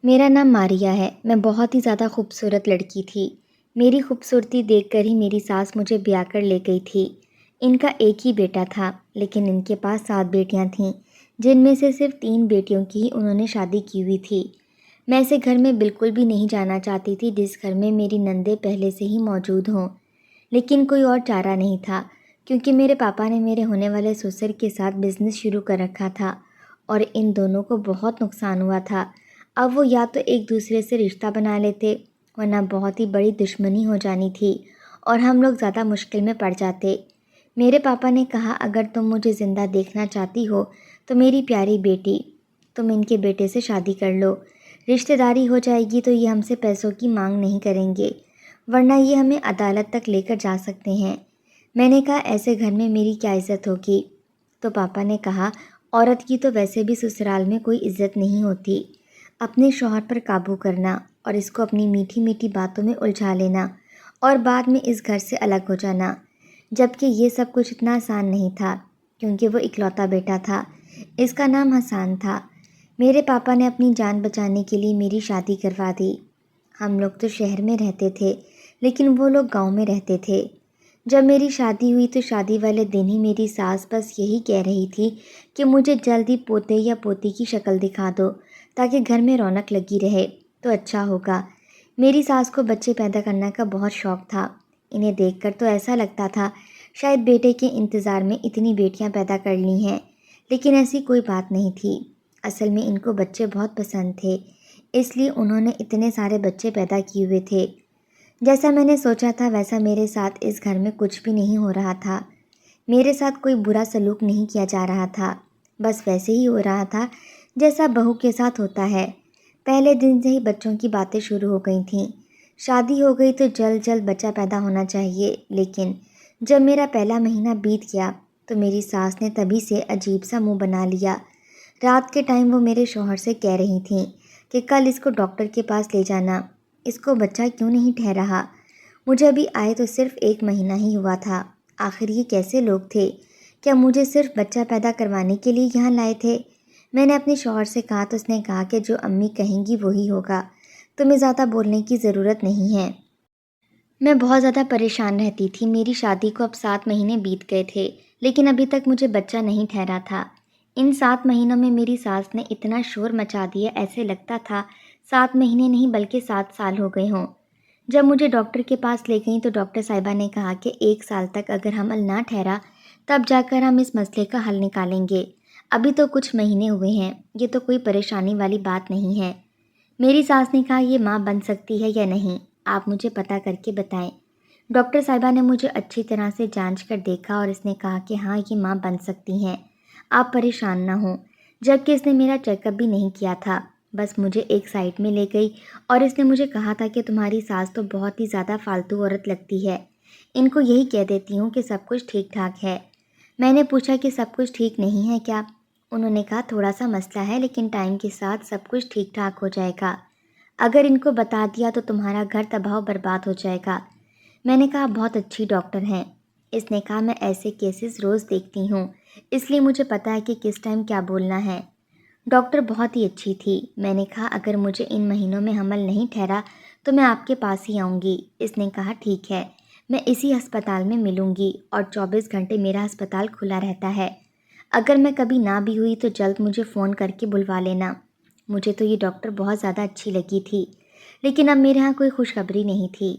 میرا نام ماریا ہے۔ میں بہت ہی زیادہ خوبصورت لڑکی تھی۔ میری خوبصورتی دیکھ کر ہی میری ساس مجھے بیاہ کر لے گئی تھی۔ ان کا ایک ہی بیٹا تھا، لیکن ان کے پاس 7 بیٹیاں تھیں، جن میں سے صرف 3 بیٹیوں کی ہی انہوں نے شادی کی ہوئی تھی۔ میں ایسے گھر میں بالکل بھی نہیں جانا چاہتی تھی جس گھر میں میری نندیں پہلے سے ہی موجود ہوں، لیکن کوئی اور چارہ نہیں تھا، کیونکہ میرے پاپا نے میرے ہونے والے سسر کے ساتھ بزنس شروع کر رکھا تھا اور ان دونوں کو بہت نقصان ہوا تھا۔ اب وہ یا تو ایک دوسرے سے رشتہ بنا لیتے، ورنہ بہت ہی بڑی دشمنی ہو جانی تھی اور ہم لوگ زیادہ مشکل میں پڑ جاتے۔ میرے پاپا نے کہا، اگر تم مجھے زندہ دیکھنا چاہتی ہو تو میری پیاری بیٹی، تم ان کے بیٹے سے شادی کر لو۔ رشتہ داری ہو جائے گی تو یہ ہم سے پیسوں کی مانگ نہیں کریں گے، ورنہ یہ ہمیں عدالت تک لے کر جا سکتے ہیں۔ میں نے کہا، ایسے گھر میں میری کیا عزت ہوگی؟ تو پاپا نے کہا، عورت کی تو ویسے بھی سسرال میں کوئی عزت نہیں ہوتی۔ اپنے شوہر پر قابو کرنا اور اس کو اپنی میٹھی میٹھی باتوں میں الجھا لینا اور بعد میں اس گھر سے الگ ہو جانا، جبکہ یہ سب کچھ اتنا آسان نہیں تھا، کیونکہ وہ اکلوتا بیٹا تھا۔ اس کا نام حسان تھا۔ میرے پاپا نے اپنی جان بچانے کے لیے میری شادی کروا دی۔ ہم لوگ تو شہر میں رہتے تھے، لیکن وہ لوگ گاؤں میں رہتے تھے۔ جب میری شادی ہوئی تو شادی والے دن ہی میری ساس بس یہی کہہ رہی تھی کہ مجھے جلدی پوتے یا پوتی کی شکل دکھا دو تاکہ گھر میں رونق لگی رہے تو اچھا ہوگا۔ میری ساس کو بچے پیدا کرنے کا بہت شوق تھا۔ انہیں دیکھ کر تو ایسا لگتا تھا شاید بیٹے کے انتظار میں اتنی بیٹیاں پیدا کر لی ہیں، لیکن ایسی کوئی بات نہیں تھی۔ اصل میں ان کو بچے بہت پسند تھے، اس لیے انہوں نے اتنے سارے بچے پیدا کیے ہوئے تھے۔ جیسا میں نے سوچا تھا ویسا میرے ساتھ اس گھر میں کچھ بھی نہیں ہو رہا تھا۔ میرے ساتھ کوئی برا سلوک نہیں کیا جا رہا تھا، بس ویسے ہی ہو رہا تھا جیسا بہو کے ساتھ ہوتا ہے۔ پہلے دن سے ہی بچوں کی باتیں شروع ہو گئی تھیں۔ شادی ہو گئی تو جلد جلد بچہ پیدا ہونا چاہیے، لیکن جب میرا پہلا مہینہ بیت گیا تو میری ساس نے تبھی سے عجیب سا منہ بنا لیا۔ رات کے ٹائم وہ میرے شوہر سے کہہ رہی تھیں کہ کل اس کو ڈاکٹر کے پاس لے جانا، اس کو بچہ کیوں نہیں ٹھہرا۔ مجھے ابھی آئے تو صرف 1 مہینہ ہی ہوا تھا۔ آخر یہ کیسے لوگ تھے؟ کیا مجھے صرف بچہ پیدا کروانے کے لیے یہاں لائے تھے؟ میں نے اپنے شوہر سے کہا تو اس نے کہا کہ جو امی کہیں گی وہی ہوگا، تمہیں زیادہ بولنے کی ضرورت نہیں ہے۔ میں بہت زیادہ پریشان رہتی تھی۔ میری شادی کو اب 7 مہینے بیت گئے تھے، لیکن ابھی تک مجھے بچہ نہیں ٹھہرا تھا۔ ان 7 مہینوں میں میری ساس نے اتنا شور مچا دیا، ایسے لگتا تھا 7 مہینے نہیں بلکہ 7 سال ہو گئے ہوں۔ جب مجھے ڈاکٹر کے پاس لے گئیں تو ڈاکٹر صاحبہ نے کہا کہ 1 سال تک اگر حمل نہ ٹھہرا تب جا کر ہم اس مسئلے کا حل نکالیں گے۔ ابھی تو کچھ مہینے ہوئے ہیں، یہ تو کوئی پریشانی والی بات نہیں ہے۔ میری ساس نے کہا، یہ ماں بن سکتی ہے یا نہیں، آپ مجھے پتہ کر کے بتائیں۔ ڈاکٹر صاحبہ نے مجھے اچھی طرح سے جانچ کر دیکھا اور اس نے کہا کہ ہاں یہ ماں بن سکتی ہیں، آپ پریشان نہ ہوں۔ جبکہ اس نے میرا چیک اپ بھی نہیں کیا تھا، بس مجھے ایک سائٹ میں لے گئی اور اس نے مجھے کہا تھا کہ تمہاری ساس تو بہت ہی زیادہ فالتو عورت لگتی ہے، ان کو یہی کہہ دیتی ہوں کہ سب کچھ ٹھیک ٹھاک ہے۔ میں نے پوچھا کہ سب کچھ ٹھیک نہیں ہے کیا؟ انہوں نے کہا تھوڑا سا مسئلہ ہے، لیکن ٹائم کے ساتھ سب کچھ ٹھیک ٹھاک ہو جائے گا۔ اگر ان کو بتا دیا تو تمہارا گھر تباہ و برباد ہو جائے گا۔ میں نے کہا بہت اچھی ڈاکٹر ہیں۔ اس نے کہا میں ایسے کیسز روز دیکھتی ہوں، اس لیے مجھے پتہ ہے کہ کس ٹائم کیا بولنا ہے۔ ڈاکٹر بہت ہی اچھی تھی۔ میں نے کہا اگر مجھے ان مہینوں میں حمل نہیں ٹھہرا تو میں آپ کے پاس ہی آؤں گی۔ اس نے کہا ٹھیک ہے، میں اسی ہسپتال میں ملوں گی اور 24 گھنٹے میرا ہسپتال کھلا رہتا ہے۔ اگر میں کبھی نہ بھی ہوئی تو جلد مجھے فون کر کے بلوا لینا۔ مجھے تو یہ ڈاکٹر بہت زیادہ اچھی لگی تھی، لیکن اب میرے ہاں کوئی خوشخبری نہیں تھی۔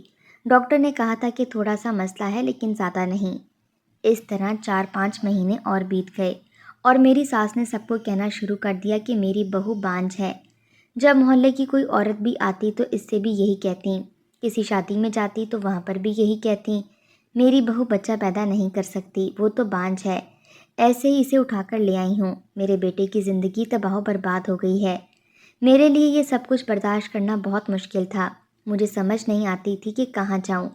ڈاکٹر نے کہا تھا کہ تھوڑا سا مسئلہ ہے لیکن زیادہ نہیں۔ اس طرح 4-5 مہینے اور بیت گئے اور میری ساس نے سب کو کہنا شروع کر دیا کہ میری بہو بانجھ ہے۔ جب محلے کی کوئی عورت بھی آتی تو اس سے بھی یہی کہتی، کسی شادی میں جاتی تو وہاں پر بھی یہی کہتی، میری بہو بچہ پیدا نہیں کر سکتی، وہ تو بانجھ ہے، ایسے ہی اسے اٹھا کر لے آئی ہوں، میرے بیٹے کی زندگی تباہ و برباد ہو گئی ہے۔ میرے لیے یہ سب کچھ برداشت کرنا بہت مشکل تھا۔ مجھے سمجھ نہیں آتی تھی کہ کہاں جاؤں۔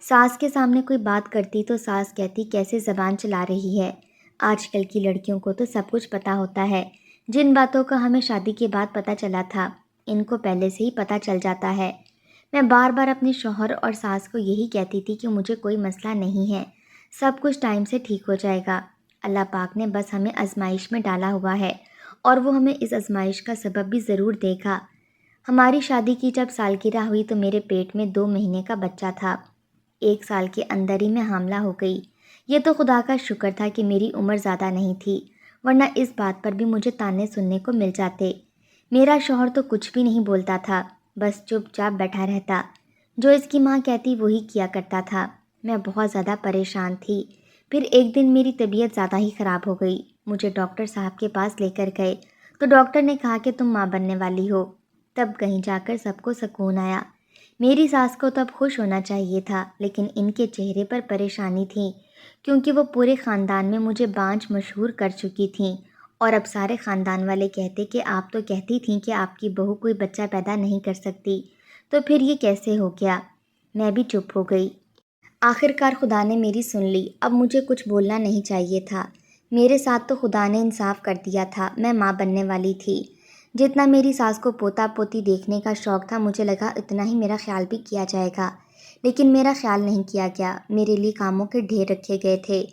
ساس کے سامنے کوئی بات کرتی تو ساس کہتی کیسے زبان چلا رہی ہے، آج کل کی لڑکیوں کو تو سب کچھ پتہ ہوتا ہے، جن باتوں کا ہمیں شادی کے بعد پتہ چلا تھا ان کو پہلے سے ہی پتہ چل جاتا ہے۔ میں بار بار اپنے شوہر اور ساس کو یہی کہتی تھی کہ مجھے کوئی مسئلہ نہیں ہے، سب کچھ ٹائم سے ٹھیک ہو جائے گا، اللہ پاک نے بس ہمیں آزمائش میں ڈالا ہوا ہے اور وہ ہمیں اس آزمائش کا سبب بھی ضرور دے گا۔ ہماری شادی کی جب سالگرہ ہوئی تو میرے پیٹ میں 2 مہینے کا بچہ تھا۔ 1 سال کے اندر ہی میں حاملہ ہو گئی۔ یہ تو خدا کا شکر تھا کہ میری عمر زیادہ نہیں تھی، ورنہ اس بات پر بھی مجھے طعنے سننے کو مل جاتے۔ میرا شوہر تو کچھ بھی نہیں بولتا تھا، بس چپ چاپ بیٹھا رہتا، جو اس کی ماں کہتی وہی کیا کرتا تھا۔ میں بہت زیادہ پریشان تھی۔ پھر ایک دن میری طبیعت زیادہ ہی خراب ہو گئی۔ مجھے ڈاکٹر صاحب کے پاس لے کر گئے تو ڈاکٹر نے کہا کہ تم ماں بننے والی ہو۔ تب کہیں جا کر سب کو سکون آیا۔ میری ساس کو تب خوش ہونا چاہیے تھا، لیکن ان کے چہرے پر پریشانی تھی، کیونکہ وہ پورے خاندان میں مجھے بانجھ مشہور کر چکی تھیں، اور اب سارے خاندان والے کہتے کہ آپ تو کہتی تھیں کہ آپ کی بہو کوئی بچہ پیدا نہیں کر سکتی، تو پھر یہ کیسے ہو گیا؟ میں بھی چپ ہو گئی۔ آخر کار خدا نے میری سن لی۔ اب مجھے کچھ بولنا نہیں چاہیے تھا۔ میرے ساتھ تو خدا نے انصاف کر دیا تھا۔ میں ماں بننے والی تھی۔ جتنا میری ساس کو پوتا پوتی دیکھنے کا شوق تھا، مجھے لگا اتنا ہی میرا خیال بھی کیا جائے گا، لیکن میرا خیال نہیں کیا گیا۔ میرے لیے کاموں کے ڈھیر رکھے گئے تھے۔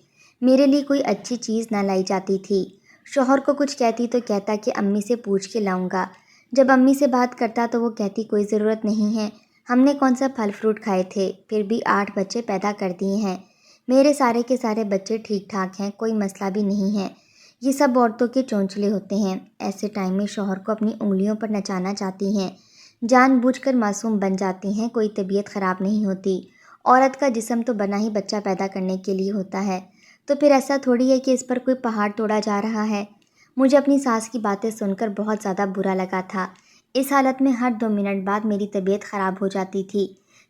میرے لیے کوئی اچھی چیز نہ لائی جاتی تھی۔ شوہر کو کچھ کہتی تو کہتا کہ امی سے پوچھ کے لاؤں گا۔ جب امی سے بات کرتا تو وہ کہتی کوئی ضرورت نہیں ہے، ہم نے کون سا پھل فروٹ کھائے تھے، پھر بھی 8 بچے پیدا کر دیے ہیں۔ میرے سارے کے سارے بچے ٹھیک ٹھاک ہیں، کوئی مسئلہ بھی نہیں ہے۔ یہ سب عورتوں کے چونچلے ہوتے ہیں۔ ایسے ٹائم میں شوہر کو اپنی انگلیوں پر نچانا چاہتی ہیں، جان بوجھ کر معصوم بن جاتی ہیں، کوئی طبیعت خراب نہیں ہوتی۔ عورت کا جسم تو بنا ہی بچہ پیدا کرنے کے لیے ہوتا ہے، تو پھر ایسا تھوڑی ہے کہ اس پر کوئی پہاڑ توڑا جا رہا ہے۔ مجھے اپنی ساس کی باتیں سن کر بہت زیادہ برا لگا تھا۔ اس حالت میں ہر 2 منٹ بعد میری طبیعت خراب ہو جاتی تھی،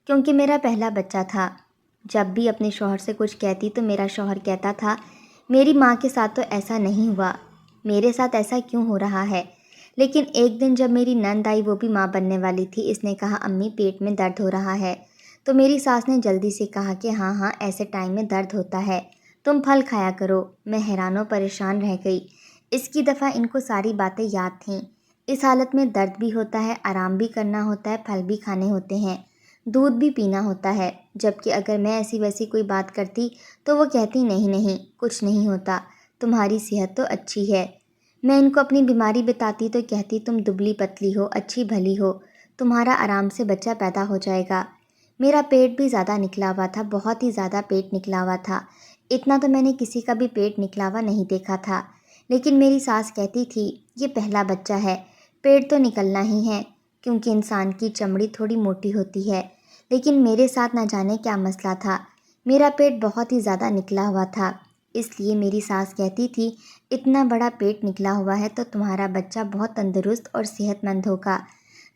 کیونکہ میرا پہلا بچہ تھا۔ جب بھی اپنے شوہر سے کچھ کہتی تو میرا شوہر کہتا تھا میری ماں کے ساتھ تو ایسا نہیں ہوا، میرے ساتھ ایسا کیوں ہو رہا ہے؟ لیکن ایک دن جب میری نند آئی، وہ بھی ماں بننے والی تھی، اس نے کہا امی پیٹ میں درد ہو رہا ہے، تو میری ساس نے جلدی سے کہا کہ ہاں ہاں ایسے ٹائم میں درد ہوتا ہے، تم پھل کھایا کرو۔ میں حیران و پریشان رہ گئی۔ اس کی دفعہ ان کو ساری باتیں یاد تھیں۔ اس حالت میں درد بھی ہوتا ہے، آرام بھی کرنا ہوتا ہے، پھل بھی کھانے ہوتے ہیں، دودھ بھی پینا ہوتا ہے، جبکہ اگر میں ایسی ویسی کوئی بات کرتی تو وہ کہتی نہیں نہیں کچھ نہیں ہوتا، تمہاری صحت تو اچھی ہے۔ میں ان کو اپنی بیماری بتاتی تو کہتی تم دبلی پتلی ہو، اچھی بھلی ہو، تمہارا آرام سے بچہ پیدا ہو جائے گا۔ میرا پیٹ بھی زیادہ نکلا ہوا تھا، بہت ہی زیادہ پیٹ نکلا ہوا تھا۔ اتنا تو میں نے کسی کا بھی پیٹ نکلا ہوا نہیں دیکھا تھا، لیکن میری ساس کہتی تھی یہ پہلا بچہ ہے، پیٹ تو نکلنا ہی ہے، کیونکہ انسان کی چمڑی تھوڑی موٹی ہوتی ہے۔ لیکن میرے ساتھ نہ جانے کیا مسئلہ تھا، میرا پیٹ بہت ہی زیادہ نکلا ہوا تھا، اس لیے میری ساس کہتی تھی اتنا بڑا پیٹ نکلا ہوا ہے تو تمہارا بچہ بہت تندرست اور صحت مند ہوگا،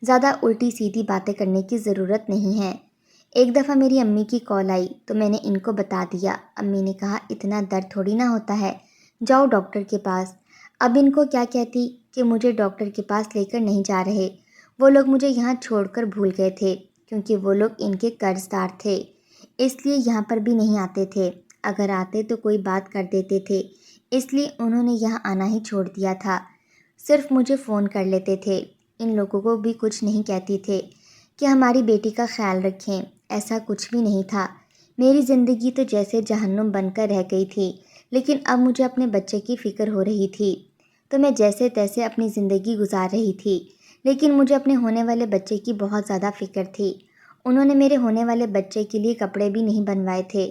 زیادہ الٹی سیدھی باتیں کرنے کی ضرورت نہیں ہے۔ ایک دفعہ میری امی کی کال آئی تو میں نے ان کو بتا دیا۔ امی نے کہا اتنا درد تھوڑی نہ ہوتا ہے، جاؤ ڈاکٹر کے پاس۔ اب ان کو کیا کہتی کہ مجھے ڈاکٹر کے پاس لے کر نہیں جا رہے، وہ لوگ مجھے یہاں چھوڑ کر بھول گئے تھے، کیونکہ وہ لوگ ان کے قرض دار تھے، اس لیے یہاں پر بھی نہیں آتے تھے، اگر آتے تو کوئی بات کر دیتے تھے، اس لیے انہوں نے یہاں آنا ہی چھوڑ دیا تھا، صرف مجھے فون کر لیتے تھے۔ ان لوگوں کو بھی کچھ نہیں کہتی تھے کہ ہماری بیٹی کا خیال رکھیں، ایسا کچھ بھی نہیں تھا۔ میری زندگی تو جیسے جہنم بن کر رہ گئی تھی، لیکن اب مجھے اپنے بچے کی فکر ہو رہی تھی، تو میں جیسے تیسے اپنی زندگی گزار رہی تھی، لیکن مجھے اپنے ہونے والے بچے کی بہت زیادہ فکر تھی۔ انہوں نے میرے ہونے والے بچے کے لیے کپڑے بھی نہیں بنوائے تھے،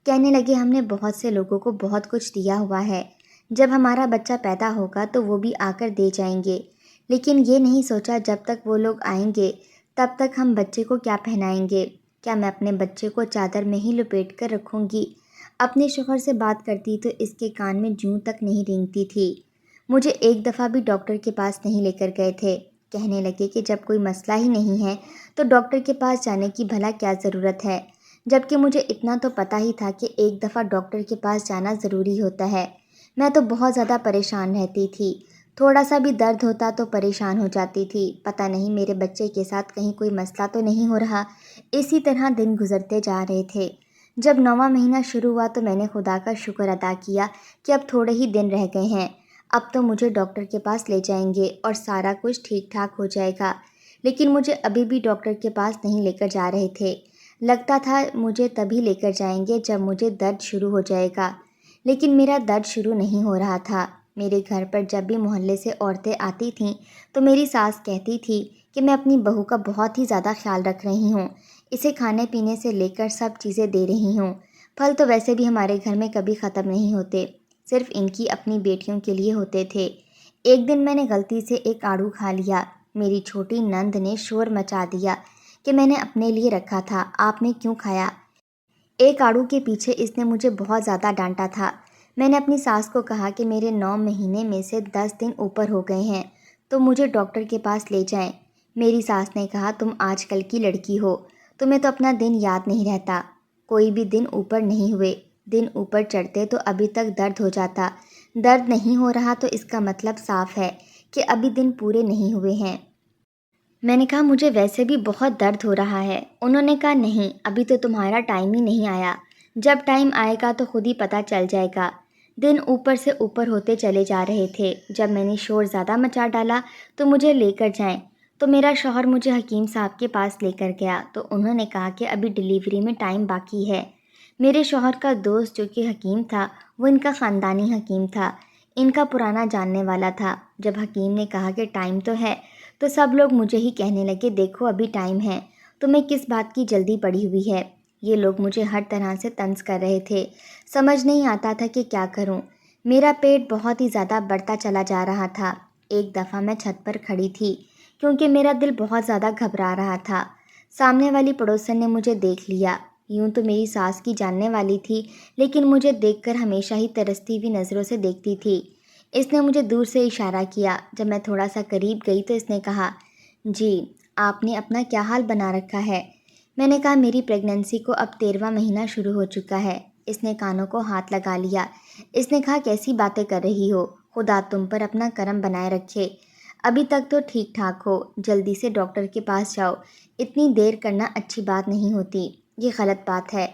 کہنے لگے ہم نے بہت سے لوگوں کو بہت کچھ دیا ہوا ہے، جب ہمارا بچہ پیدا ہوگا تو وہ بھی آ کر دے جائیں گے، لیکن یہ نہیں سوچا جب تک وہ لوگ آئیں گے تب تک ہم بچے کو کیا پہنائیں گے، کیا میں اپنے بچے کو چادر میں ہی لپیٹ کر رکھوں گی؟ اپنے شوہر سے بات کرتی تو اس کے کان میں جوں تک نہیں رینگتی تھی۔ مجھے ایک دفعہ بھی ڈاکٹر کے پاس نہیں لے کر گئے تھے، کہنے لگے کہ جب کوئی مسئلہ ہی نہیں ہے تو ڈاکٹر کے پاس جانے کی بھلا کیا ضرورت ہے، جبکہ مجھے اتنا تو پتہ ہی تھا کہ ایک دفعہ ڈاکٹر کے پاس جانا ضروری ہوتا ہے۔ میں تو بہت زیادہ پریشان رہتی تھی، تھوڑا سا بھی درد ہوتا تو پریشان ہو جاتی تھی، پتہ نہیں میرے بچے کے ساتھ کہیں کوئی مسئلہ تو نہیں ہو رہا۔ اسی طرح دن گزرتے جا رہے تھے۔ جب 9واں مہینہ شروع ہوا تو میں نے خدا کا شکر ادا کیا کہ اب تھوڑے ہی دن رہ گئے ہیں، اب تو مجھے ڈاکٹر کے پاس لے جائیں گے اور سارا کچھ ٹھیک ٹھاک ہو جائے گا، لیکن مجھے ابھی بھی ڈاکٹر کے پاس نہیں لے کر جا رہے تھے۔ لگتا تھا مجھے تبھی لے کر جائیں گے جب مجھے درد شروع ہو جائے گا، لیکن میرا درد شروع نہیں ہو رہا تھا۔ میرے گھر پر جب بھی محلے سے عورتیں آتی تھیں تو میری ساس کہتی تھی کہ میں اپنی بہو کا بہت ہی زیادہ خیال رکھ رہی ہوں، اسے کھانے پینے سے لے کر سب چیزیں دے رہی ہوں۔ پھل تو ویسے بھی ہمارے گھر میں کبھی ختم نہیں ہوتے، صرف ان کی اپنی بیٹیوں کے لیے ہوتے تھے۔ ایک دن میں نے غلطی سے ایک آڑو کھا لیا۔ میری چھوٹی نند نے شور مچا دیا کہ میں نے اپنے لیے رکھا تھا، آپ نے کیوں کھایا؟ ایک آڑو کے پیچھے اس نے مجھے بہت زیادہ ڈانٹا تھا۔ میں نے اپنی ساس کو کہا کہ میرے 9 مہینے میں سے 10 دن اوپر ہو گئے ہیں تو مجھے ڈاکٹر کے پاس لے جائیں۔ میری ساس نے کہا تم آج کل کی لڑکی ہو، تمہیں تو اپنا دن یاد نہیں رہتا، کوئی بھی دن اوپر نہیں ہوئے، دن اوپر چڑھتے تو ابھی تک درد ہو جاتا، درد نہیں ہو رہا تو اس کا مطلب صاف ہے کہ ابھی دن پورے نہیں ہوئے ہیں۔ میں نے کہا مجھے ویسے بھی بہت درد ہو رہا ہے۔ انہوں نے کہا نہیں، ابھی تو تمہارا ٹائم ہی نہیں آیا، جب ٹائم آئے گا تو خود ہی پتہ چل جائے گا۔ دن اوپر سے اوپر ہوتے چلے جا رہے تھے۔ جب میں نے شور زیادہ مچا ڈالا تو مجھے لے کر جائیں، تو میرا شوہر مجھے حکیم صاحب کے پاس لے کر گیا تو انہوں نے کہا کہ ابھی ڈیلیوری میں ٹائم باقی ہے۔ میرے شوہر کا دوست جو کہ حکیم تھا، وہ ان کا خاندانی حکیم تھا، ان کا پرانا جاننے والا تھا۔ جب حکیم نے کہا کہ ٹائم تو ہے تو سب لوگ مجھے ہی کہنے لگے دیکھو ابھی ٹائم ہے، تمہیں کس بات کی جلدی پڑی ہوئی ہے۔ یہ لوگ مجھے ہر طرح سے طنز کر رہے تھے، سمجھ نہیں آتا تھا کہ کیا کروں۔ میرا پیٹ بہت ہی زیادہ بڑھتا چلا جا رہا تھا۔ ایک دفعہ میں چھت پر کھڑی تھی کیونکہ میرا دل بہت زیادہ گھبرا رہا تھا۔ سامنے والی پڑوسن نے مجھے دیکھ لیا۔ یوں تو میری ساس کی جاننے والی تھی، لیکن مجھے دیکھ کر ہمیشہ ہی ترستی ہوئی نظروں سے دیکھتی تھی۔ اس نے مجھے دور سے اشارہ کیا۔ جب میں تھوڑا سا قریب گئی تو اس نے کہا جی آپ نے اپنا کیا حال بنا رکھا ہے؟ میں نے کہا میری پریگننسی کو اب 13واں مہینہ شروع ہو چکا ہے۔ اس نے کانوں کو ہاتھ لگا لیا۔ اس نے کہا کیسی باتیں کر رہی ہو، خدا تم پر اپنا کرم بنائے رکھے، ابھی تک تو ٹھیک ٹھاک ہو، جلدی سے ڈاکٹر کے پاس جاؤ، اتنی دیر کرنا اچھی بات نہیں ہوتی، یہ غلط بات ہے،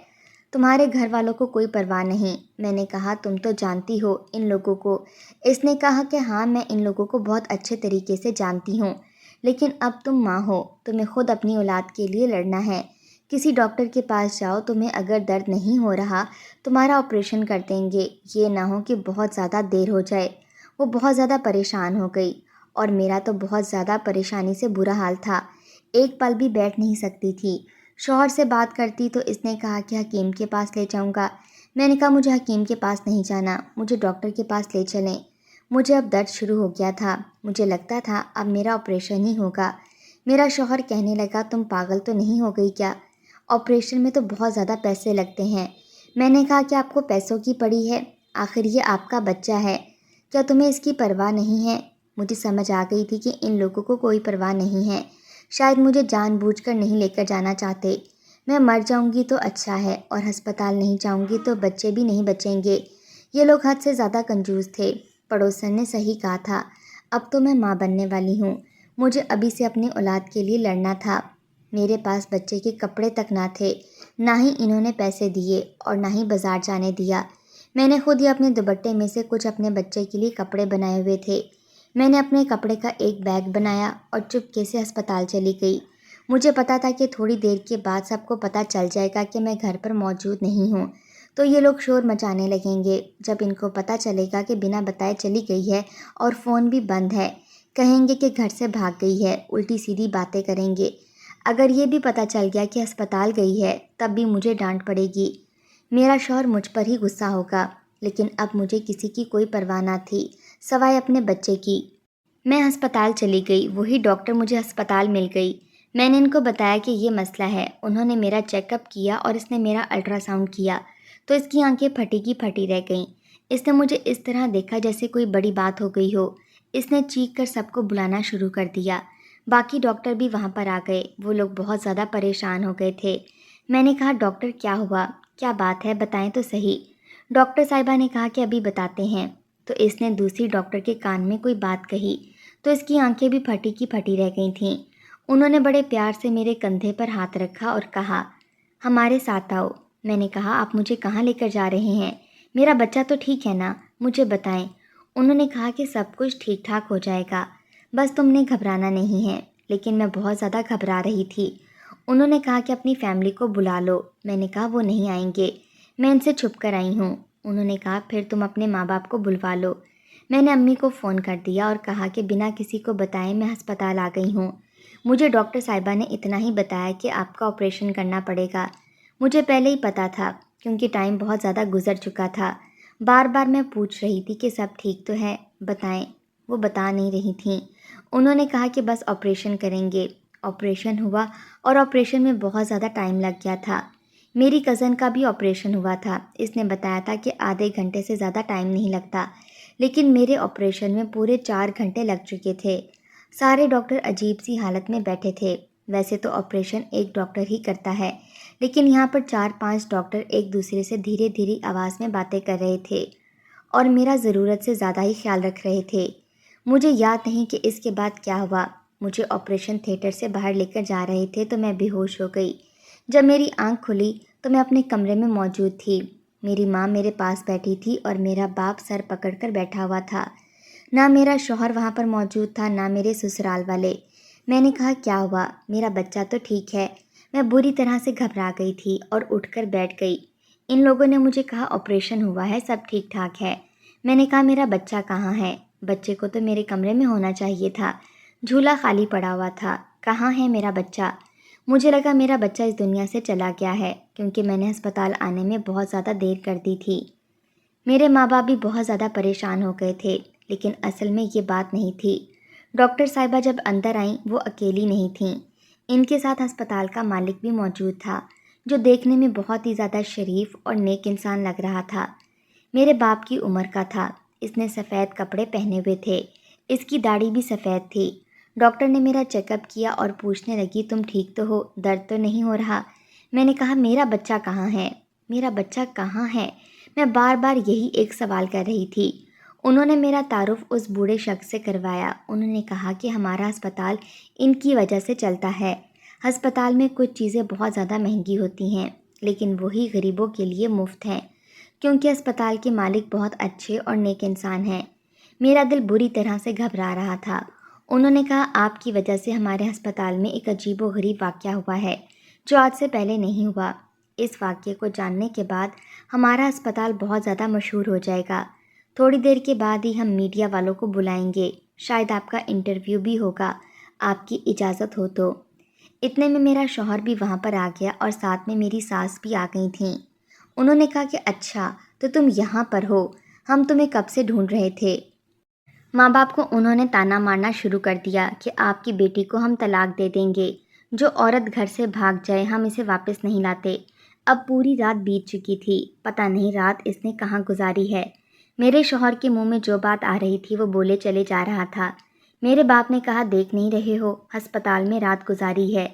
تمہارے گھر والوں کو کوئی پرواہ نہیں۔ میں نے کہا تم تو جانتی ہو ان لوگوں کو۔ اس نے کہا کہ ہاں میں ان لوگوں کو بہت اچھے طریقے سے جانتی ہوں، لیکن اب تم ماں ہو، تمہیں خود اپنی اولاد کے لیے لڑنا ہے۔ کسی ڈاکٹر کے پاس جاؤ، تمہیں اگر درد نہیں ہو رہا تمہارا آپریشن کر دیں گے، یہ نہ ہو کہ بہت زیادہ دیر ہو جائے۔ وہ بہت زیادہ پریشان ہو گئی اور میرا تو بہت زیادہ پریشانی سے برا حال تھا، ایک پل بھی بیٹھ نہیں سکتی تھی۔ شوہر سے بات کرتی تو اس نے کہا کہ حکیم کے پاس لے جاؤں گا۔ میں نے کہا مجھے حکیم کے پاس نہیں جانا، مجھے ڈاکٹر کے پاس لے چلیں۔ مجھے اب درد شروع ہو گیا تھا، مجھے لگتا تھا اب میرا آپریشن ہی ہوگا۔ میرا شوہر کہنے لگا تم پاگل تو نہیں ہو گئی کیا؟ آپریشن میں تو بہت زیادہ پیسے لگتے ہیں۔ میں نے کہا کہ آپ کو پیسوں کی پڑی ہے، آخر یہ آپ کا بچہ ہے، کیا تمہیں اس کی پرواہ نہیں ہے؟ مجھے سمجھ آ گئی تھی کہ ان لوگوں کو کوئی پرواہ نہیں ہے، شاید مجھے جان بوجھ کر نہیں لے کر جانا چاہتے۔ میں مر جاؤں گی تو اچھا ہے اور ہسپتال نہیں جاؤں گی تو بچے بھی نہیں بچیں گے۔ یہ لوگ حد سے زیادہ کنجوس تھے۔ پڑوسن نے صحیح کہا تھا، اب تو میں ماں بننے والی ہوں، مجھے ابھی سے اپنی اولاد کے لیے لڑنا تھا۔ میرے پاس بچے کے کپڑے تک نہ تھے، نہ ہی انہوں نے پیسے دیے اور نہ ہی بازار جانے دیا۔ میں نے خود ہی اپنے دوپٹے میں سے کچھ اپنے بچے کے لیے کپڑے بنائے ہوئے تھے۔ میں نے اپنے کپڑے کا ایک بیگ بنایا اور چپکے سے ہسپتال چلی گئی۔ مجھے پتا تھا کہ تھوڑی دیر کے بعد سب کو پتہ چل جائے گا کہ میں گھر پر موجود نہیں ہوں، تو یہ لوگ شور مچانے لگیں گے۔ جب ان کو پتہ چلے گا کہ بنا بتائے چلی گئی ہے اور فون بھی بند ہے، کہیں گے کہ گھر سے بھاگ گئی ہے، الٹی سیدھی باتیں کریں گے۔ اگر یہ بھی پتہ چل گیا کہ ہسپتال گئی ہے تب بھی مجھے ڈانٹ پڑے گی، میرا شوہر مجھ پر ہی غصہ ہوگا۔ لیکن اب مجھے کسی کی کوئی پرواہ نہ تھی سوائے اپنے بچے کی۔ میں ہسپتال چلی گئی، وہی ڈاکٹر مجھے ہسپتال مل گئی۔ میں نے ان کو بتایا کہ یہ مسئلہ ہے، انہوں نے میرا چیک اپ کیا اور اس نے میرا الٹرا ساؤنڈ کیا تو اس کی آنکھیں پھٹی کی پھٹی رہ گئیں۔ اس نے مجھے اس طرح دیکھا جیسے کوئی بڑی بات ہو گئی ہو۔ اس نے چیخ کر سب کو بلانا شروع کر دیا۔ باقی ڈاکٹر بھی وہاں پر آ گئے، وہ لوگ بہت زیادہ پریشان ہو گئے تھے۔ میں نے کہا ڈاکٹر کیا ہوا، کیا بات ہے، بتائیں تو صحیح۔ ڈاکٹر صاحبہ نے کہا کہ ابھی بتاتے ہیں۔ تو اس نے دوسری ڈاکٹر کے کان میں کوئی بات کہی تو اس کی آنکھیں بھی پھٹی کی پھٹی رہ گئی تھیں۔ انہوں نے بڑے پیار سے میرے کندھے پر ہاتھ رکھا اور کہا ہمارے ساتھ آؤ۔ میں نے کہا آپ مجھے کہاں لے کر جا رہے ہیں؟ میرا بچہ تو ٹھیک ہے نا، مجھے بتائیں۔ انہوں نے کہا کہ سب کچھ ٹھیک ٹھاک ہو جائے گا، بس تم نے گھبرانا نہیں ہے۔ لیکن میں بہت زیادہ گھبرا رہی تھی۔ انہوں نے کہا کہ اپنی فیملی کو بلا لو۔ میں نے کہا وہ نہیں آئیں گے، میں ان سے چھپ کر آئی ہوں۔ انہوں نے کہا پھر تم اپنے ماں باپ کو بلوا لو۔ میں نے امی کو فون کر دیا اور کہا کہ بنا کسی کو بتائے میں ہسپتال آ گئی ہوں، مجھے ڈاکٹر صاحبہ نے اتنا ہی بتایا کہ آپ کا آپریشن کرنا پڑے گا۔ مجھے پہلے ہی پتہ تھا کیونکہ ٹائم بہت زیادہ گزر چکا تھا۔ بار بار میں پوچھ رہی تھی کہ سب ٹھیک تو ہے، بتائیں۔ وہ بتا نہیں رہی تھیں۔ انہوں نے کہا کہ بس آپریشن کریں گے۔ آپریشن ہوا اور آپریشن میں بہت زیادہ ٹائم لگ گیا تھا۔ میری کزن کا بھی آپریشن ہوا تھا۔ اس نے بتایا تھا کہ آدھے گھنٹے سے زیادہ ٹائم نہیں لگتا، لیکن میرے آپریشن میں پورے 4 گھنٹے لگ چکے تھے۔ سارے ڈاکٹر عجیب سی حالت میں بیٹھے تھے۔ ویسے تو آپریشن ایک ڈاکٹر ہی کرتا ہے، لیکن یہاں پر 4-5 ڈاکٹر ایک دوسرے سے دھیرے دھیرے آواز میں باتیں کر رہے تھے اور میرا ضرورت سے زیادہ ہی خیال رکھ رہے تھے۔ مجھے یاد نہیں کہ اس کے بعد کیا ہوا۔ مجھے آپریشن تھیٹر سے باہر لے کر جا رہے تھے تو میں بے ہوش ہو گئی۔ جب میری آنکھ کھلی تو میں اپنے کمرے میں موجود تھی۔ میری ماں میرے پاس بیٹھی تھی اور میرا باپ سر پکڑ کر بیٹھا ہوا تھا۔ نہ میرا شوہر وہاں پر موجود تھا، نہ میرے سسرال والے۔ میں نے کہا کیا ہوا؟ میرا بچہ تو ٹھیک ہے۔ میں بری طرح سے گھبرا گئی تھی اور اٹھ کر بیٹھ گئی۔ ان لوگوں نے مجھے کہا آپریشن ہوا ہے، سب ٹھیک ٹھاک ہے۔ میں نے کہا میرا بچہ کہاں ہے؟ بچے کو تو میرے کمرے میں ہونا چاہیے تھا، جھولا خالی پڑا ہوا تھا۔ کہاں ہے میرا بچہ؟ مجھے لگا میرا بچہ اس دنیا سے چلا گیا ہے، کیونکہ میں نے ہسپتال آنے میں بہت زیادہ دیر کر دی تھی۔ میرے ماں باپ بھی بہت زیادہ پریشان ہو گئے تھے، لیکن اصل میں یہ بات نہیں تھی۔ ڈاکٹر صاحبہ جب اندر آئیں وہ اکیلی نہیں تھیں۔ ان کے ساتھ ہسپتال کا مالک بھی موجود تھا، جو دیکھنے میں بہت ہی زیادہ شریف اور نیک انسان لگ رہا تھا۔ میرے باپ کی عمر کا تھا۔ اس نے سفید کپڑے پہنے ہوئے تھے، اس کی داڑھی بھی سفید تھی۔ ڈاکٹر نے میرا چیک اپ کیا اور پوچھنے لگی تم ٹھیک تو ہو، درد تو نہیں ہو رہا؟ میں نے کہا میرا بچہ کہاں ہے؟ میرا بچہ کہاں ہے؟ میں بار بار یہی ایک سوال کر رہی تھی۔ انہوں نے میرا تعارف اس بوڑھے شخص سے کروایا۔ انہوں نے کہا کہ ہمارا ہسپتال ان کی وجہ سے چلتا ہے۔ ہسپتال میں کچھ چیزیں بہت زیادہ مہنگی ہوتی ہیں، لیکن وہی غریبوں کے لیے مفت ہیں، کیونکہ ہسپتال کے مالک بہت اچھے اور نیک انسان ہیں۔ میرا دل بری طرح سے گھبرا رہا تھا۔ انہوں نے کہا آپ کی وجہ سے ہمارے ہسپتال میں ایک عجیب و غریب واقعہ ہوا ہے، جو آج سے پہلے نہیں ہوا۔ اس واقعے کو جاننے کے بعد ہمارا ہسپتال بہت زیادہ مشہور ہو جائے گا۔ تھوڑی دیر کے بعد ہی ہم میڈیا والوں کو بلائیں گے، شاید آپ کا انٹرویو بھی ہوگا، آپ کی اجازت ہو تو۔ اتنے میں میرا شوہر بھی وہاں پر آ گیا اور ساتھ میں میری ساس بھی آ گئی تھیں۔ انہوں نے کہا کہ اچھا تو تم یہاں پر ہو، ہم تمہیں کب سے ڈھونڈ رہے تھے۔ ماں باپ کو انہوں نے تانا مارنا شروع کر دیا کہ آپ کی بیٹی کو ہم طلاق دے دیں گے، جو عورت گھر سے بھاگ جائے ہم اسے واپس نہیں لاتے۔ اب پوری رات بیت چکی تھی، پتہ نہیں رات اس نے کہاں گزاری ہے۔ میرے شوہر کے منہ میں جو بات آ رہی تھی وہ بولے چلے جا رہا تھا۔ میرے باپ نے کہا دیکھ نہیں رہے ہو ہسپتال میں رات گزاری ہے،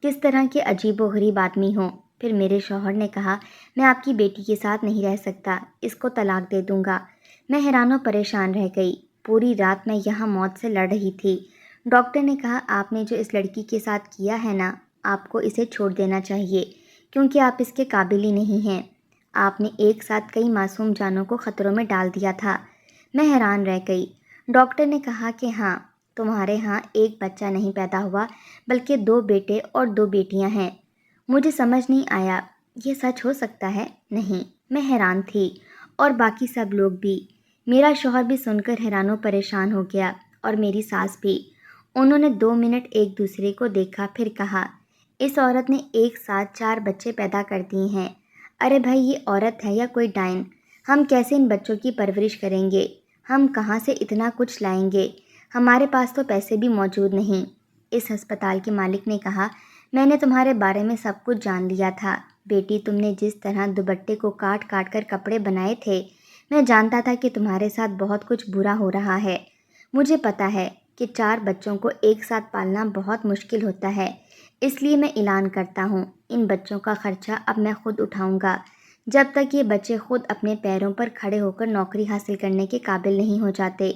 کس طرح کے عجیب و غریب آدمی ہوں۔ پھر میرے شوہر نے کہا میں آپ کی بیٹی کے ساتھ نہیں رہ سکتا، اس کو طلاق دے دوں گا۔ میں حیران و پریشان رہ گئی۔ پوری رات میں یہاں موت سے لڑ رہی تھی۔ ڈاکٹر نے کہا آپ نے جو اس لڑکی کے ساتھ کیا ہے نا، آپ کو اسے چھوڑ دینا چاہیے، کیونکہ آپ اس کے قابل ہی نہیں ہیں۔ آپ نے ایک ساتھ کئی معصوم جانوں کو خطروں میں ڈال دیا تھا۔ میں حیران رہ گئی۔ ڈاکٹر نے کہا کہ ہاں، تمہارے ہاں ایک بچہ نہیں پیدا ہوا، بلکہ 2 بیٹے اور 2 بیٹیاں ہیں۔ مجھے سمجھ نہیں آیا، یہ سچ ہو سکتا ہے؟ نہیں، میں حیران تھی اور باقی سب لوگ بھی۔ میرا شوہر بھی سن کر حیران و پریشان ہو گیا اور میری ساس بھی۔ انہوں نے 2 منٹ ایک دوسرے کو دیکھا، پھر کہا اس عورت نے ایک ساتھ 4 بچے پیدا کر دیے ہیں۔ ارے بھائی یہ عورت ہے یا کوئی ڈائن؟ ہم کیسے ان بچوں کی پرورش کریں گے؟ ہم کہاں سے اتنا کچھ لائیں گے؟ ہمارے پاس تو پیسے بھی موجود نہیں۔ اس ہسپتال کے مالک نے کہا میں نے تمہارے بارے میں سب کچھ جان لیا تھا بیٹی، تم نے جس طرح دوپٹے کو کاٹ کاٹ کر کپڑے بنائے تھے، میں جانتا تھا کہ تمہارے ساتھ بہت کچھ برا ہو رہا ہے۔ مجھے پتا ہے کہ 4 بچوں کو ایک ساتھ پالنا بہت مشکل ہوتا ہے، اس لیے میں اعلان کرتا ہوں ان بچوں کا خرچہ اب میں خود اٹھاؤں گا، جب تک یہ بچے خود اپنے پیروں پر کھڑے ہو کر نوکری حاصل کرنے کے قابل نہیں ہو جاتے۔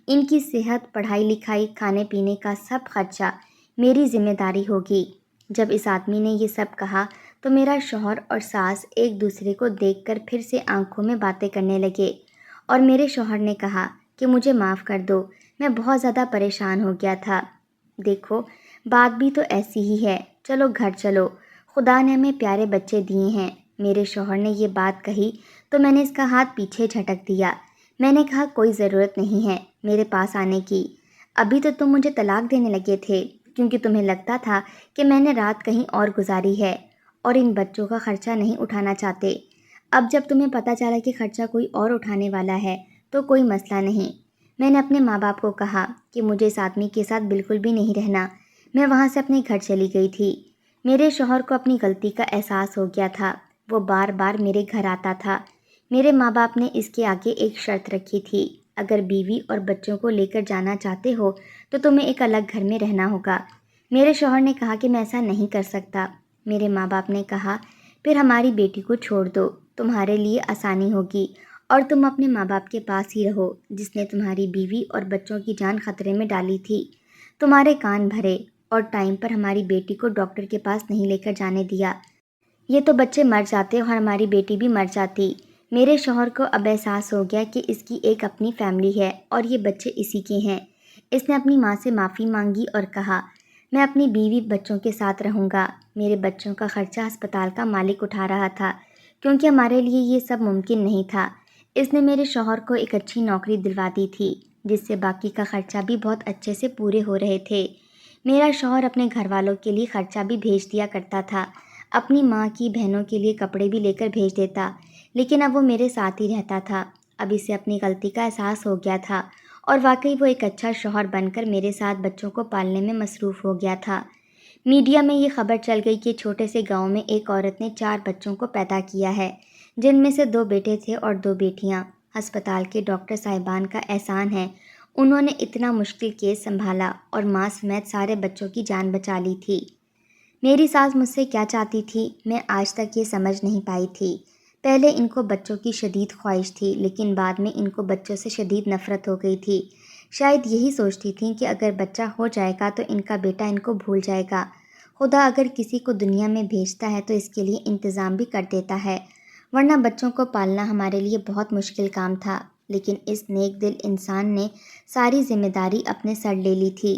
ان کی صحت، پڑھائی لکھائی، کھانے پینے کا سب خرچہ میری ذمہ داری ہوگی۔ جب اس آدمی نے یہ سب کہا تو میرا شوہر اور ساس ایک دوسرے کو دیکھ کر پھر سے آنکھوں میں باتیں کرنے لگے اور میرے شوہر نے کہا کہ مجھے معاف کر دو، میں بہت زیادہ پریشان ہو گیا تھا۔ دیکھو بات بھی تو ایسی ہی ہے، چلو گھر چلو، خدا نے ہمیں پیارے بچے دیے ہیں۔ میرے شوہر نے یہ بات کہی تو میں نے اس کا ہاتھ پیچھے جھٹک دیا۔ میں نے کہا کوئی ضرورت نہیں ہے میرے پاس آنے کی، ابھی تو تم مجھے طلاق دینے لگے تھے، کیونکہ تمہیں لگتا تھا کہ میں نے رات کہیں اور گزاری ہے اور ان بچوں کا خرچہ نہیں اٹھانا چاہتے۔ اب جب تمہیں پتہ چلا کہ خرچہ کوئی اور اٹھانے والا ہے تو کوئی مسئلہ نہیں۔ میں نے اپنے ماں باپ کو کہا کہ مجھے اس آدمی کے ساتھ بالکل بھی نہیں رہنا۔ میں وہاں سے اپنے گھر چلی گئی تھی۔ میرے شوہر کو اپنی غلطی کا احساس ہو گیا تھا۔ وہ بار بار میرے گھر آتا تھا۔ میرے ماں باپ نے اس کے آگے ایک شرط رکھی تھی، اگر بیوی اور بچوں کو لے کر جانا چاہتے ہو تو تمہیں ایک الگ گھر میں رہنا ہوگا۔ میرے شوہر نے کہا کہ میں ایسا نہیں کر سکتا۔ میرے ماں باپ نے کہا پھر ہماری بیٹی کو چھوڑ دو، تمہارے لیے آسانی ہوگی اور تم اپنے ماں باپ کے پاس ہی رہو جس نے تمہاری بیوی اور بچوں کی جان خطرے میں ڈالی تھی، تمہارے کان بھرے اور ٹائم پر ہماری بیٹی کو ڈاکٹر کے پاس نہیں لے کر جانے دیا۔ یہ تو بچے مر جاتے اور ہماری بیٹی بھی مر جاتی۔ میرے شوہر کو اب احساس ہو گیا کہ اس کی ایک اپنی فیملی ہے اور یہ بچے اسی کے ہیں۔ اس نے اپنی ماں سے معافی مانگی اور کہا میں اپنی بیوی بچوں کے ساتھ رہوں گا۔ میرے بچوں کا خرچہ ہسپتال کا مالک اٹھا رہا تھا کیونکہ ہمارے لیے یہ سب ممکن نہیں تھا۔ اس نے میرے شوہر کو ایک اچھی نوکری دلوا دی تھی جس سے باقی کا خرچہ بھی بہت اچھے سے پورے ہو رہے تھے۔ میرا شوہر اپنے گھر والوں کے لیے خرچہ بھی بھیج دیا کرتا تھا، اپنی ماں کی بہنوں کے لیے کپڑے بھی لے کر بھیج دیتا، لیکن اب وہ میرے ساتھ ہی رہتا تھا۔ اب اسے اپنی غلطی کا احساس ہو گیا تھا اور واقعی وہ ایک اچھا شوہر بن کر میرے ساتھ بچوں کو پالنے میں مصروف ہو گیا تھا۔ میڈیا میں یہ خبر چل گئی کہ چھوٹے سے گاؤں میں ایک عورت نے 4 بچوں کو پیدا کیا ہے، جن میں سے 2 بیٹے تھے اور 2 بیٹیاں۔ ہسپتال کے ڈاکٹر صاحبان کا احسان ہے، انہوں نے اتنا مشکل کیس سنبھالا اور ماں سمیت سارے بچوں کی جان بچا لی تھی۔ میری ساس مجھ سے کیا چاہتی تھی میں آج تک یہ سمجھ نہیں پائی تھی۔ پہلے ان کو بچوں کی شدید خواہش تھی، لیکن بعد میں ان کو بچوں سے شدید نفرت ہو گئی تھی۔ شاید یہی سوچتی تھیں کہ اگر بچہ ہو جائے گا تو ان کا بیٹا ان کو بھول جائے گا۔ خدا اگر کسی کو دنیا میں بھیجتا ہے تو اس کے لیے انتظام بھی کر دیتا ہے، ورنہ بچوں کو پالنا ہمارے لیے بہت مشکل کام تھا، لیکن اس نیک دل انسان نے ساری ذمہ داری اپنے سر لے لی تھی۔